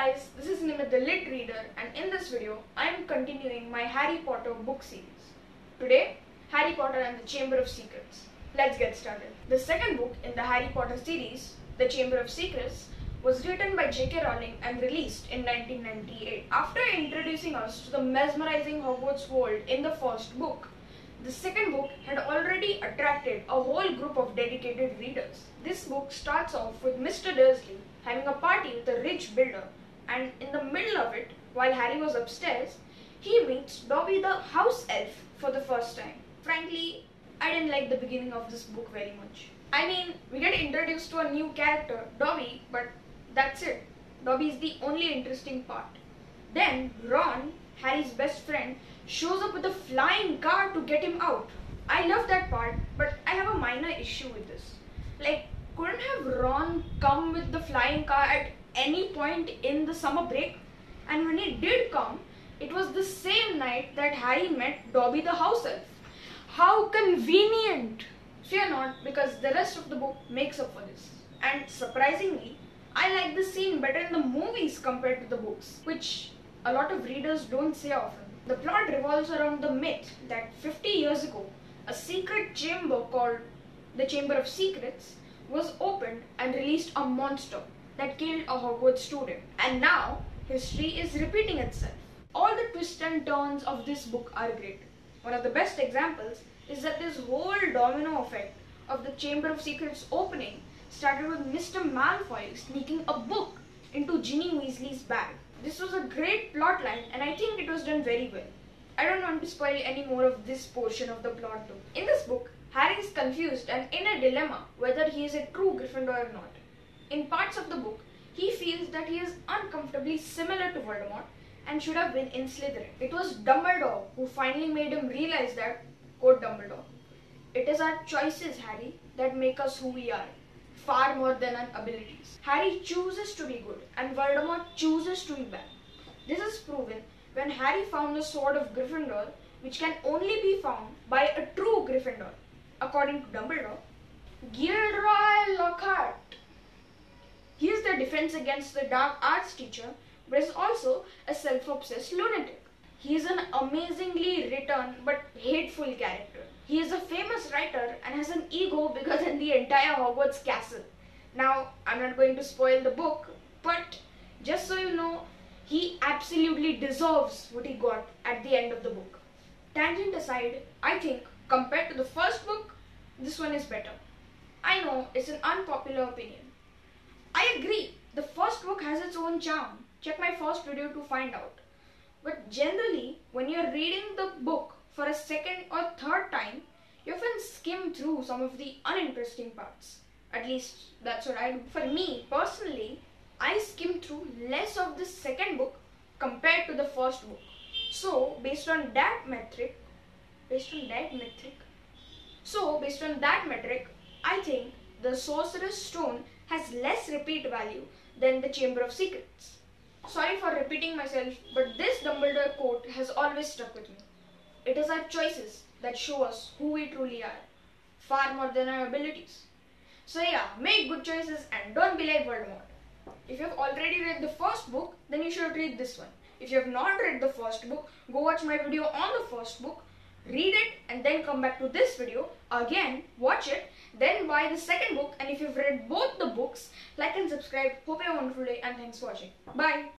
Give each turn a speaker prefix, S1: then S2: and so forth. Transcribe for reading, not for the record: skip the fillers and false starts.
S1: guys, this is Nimit the LitReader, and in this video I am continuing my Harry Potter book series. Today, Harry Potter and the Chamber of Secrets. Let's get started. The second book in the Harry Potter series, The Chamber of Secrets, was written by J.K. Rowling and released in 1998. After introducing us to the mesmerizing Hogwarts world in the first book, the second book had already attracted a whole group of dedicated readers. This book starts off with Mr. Dursley having a party with a rich builder, and in the middle of it, while Harry was upstairs, he meets Dobby the house elf for the first time. Frankly, I didn't like the beginning of this book very much. I mean, we get introduced to a new character, Dobby, but that's it. Dobby is the only interesting part. Then Ron, Harry's best friend, shows up with a flying car to get him out. I love that part, but I have a minor issue with this. Like, couldn't have Ron come with the flying car at any point in the summer break? And when he did come, it was the same night that Harry met Dobby the house elf. How convenient! Fear not, because the rest of the book makes up for this. And surprisingly, I like this scene better in the movies compared to the books, which a lot of readers don't say often. The plot revolves around the myth that 50 years ago, a secret chamber called the Chamber of Secrets was opened and released a monster that killed a Hogwarts student. And now, history is repeating itself. All the twists and turns of this book are great. One of the best examples is that this whole domino effect of the Chamber of Secrets opening started with Mr. Malfoy sneaking a book into Ginny Weasley's bag. This was a great plot line, and I think it was done very well. I don't want to spoil any more of this portion of the plot though. In this book, Harry is confused and in a dilemma whether he is a true Gryffindor or not. In parts of the book, he feels that he is uncomfortably similar to Voldemort and should have been in Slytherin. It was Dumbledore who finally made him realize that, quote Dumbledore, "It is our choices, Harry, that make us who we are, far more than our abilities." Harry chooses to be good and Voldemort chooses to be bad. This is proven when Harry found the sword of Gryffindor, which can only be found by a true Gryffindor. According to Dumbledore, Gilderoy Lockhart. He is the defense against the dark arts teacher, but is also a self-obsessed lunatic. He is an amazingly written but hateful character. He is a famous writer and has an ego bigger than the entire Hogwarts castle. Now, I'm not going to spoil the book, but just so you know, he absolutely deserves what he got at the end of the book. Tangent aside, I think compared to the first book, this one is better. I know it's an unpopular opinion. I agree, the first book has its own charm. Check my first video to find out. But generally, when you're reading the book for a second or third time, you often skim through some of the uninteresting parts. At least that's what I do. For me, personally, I skim through less of the second book compared to the first book. So, based on that metric, I think the Sorcerer's Stone has less repeat value than the Chamber of Secrets. Sorry for repeating myself, but this Dumbledore quote has always stuck with me. It is our choices that show us who we truly are, far more than our abilities. So yeah, make good choices and don't be like Voldemort. If you have already read the first book, then you should read this one. If you have not read the first book, go watch my video on the first book, read it, and then come back to this video, again, watch it, then buy the second book, and if you've read both the books, like and subscribe. Hope you have a wonderful day and thanks for watching. Bye!